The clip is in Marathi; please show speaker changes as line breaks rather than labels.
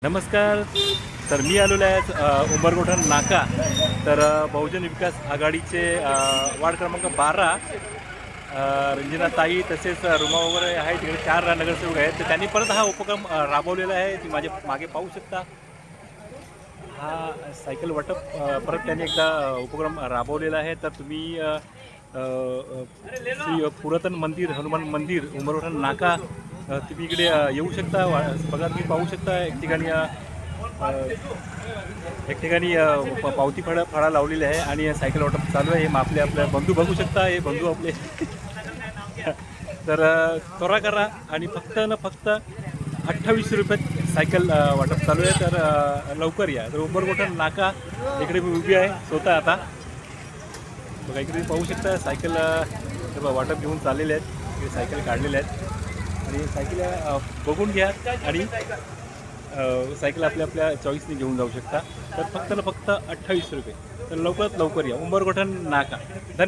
नमस्कार. तर मी आलेलो आहे उंबरगोठण नाका. तर बहुजन विकास आघाडीचे वार्ड क्रमांक 12 रंजना ताई तसेच रुमा वगैरे आहे, तिकडे 4 नगरसेवक आहेत. तर त्यांनी परत हा उपक्रम राबवलेला आहे. ती माझ्या मागे पाहू शकता. हा सायकल वाटप परत त्यांनी एकदा उपक्रम राबवलेला आहे. तर तुम्ही श्री पुरातन मंदिर, हनुमान मंदिर, उंबरगोठण नाका, तुम्ही इकडे येऊ शकता. बघा, तुम्ही पाहू शकता एक ठिकाणी पावती फळा लावलेली आहे आणि सायकल वाटप चालू आहे. हे आपले बंधू बघू शकता, हे बंधू आपले. तर त्वरा करा आणि फक्त ना फक्त 28 रुपयात सायकल वाटप चालू आहे. तर लवकर या. तर उंबरगोठण नाका इकडे मी उभी आहे स्वतः आता. बघा, इकडे पाहू शकता सायकल वाटप घेऊन चाललेले आहेत. इकडे सायकल काढलेल्या आहेत आणि सायकल बघून घ्या आणि सायकल आपल्या चॉईसने घेऊन जाऊ शकता. तर फक्त ना फक्त 28 रुपये. तर लवकरात लवकर या, उंबरगोठण नाका. धन्यवाद.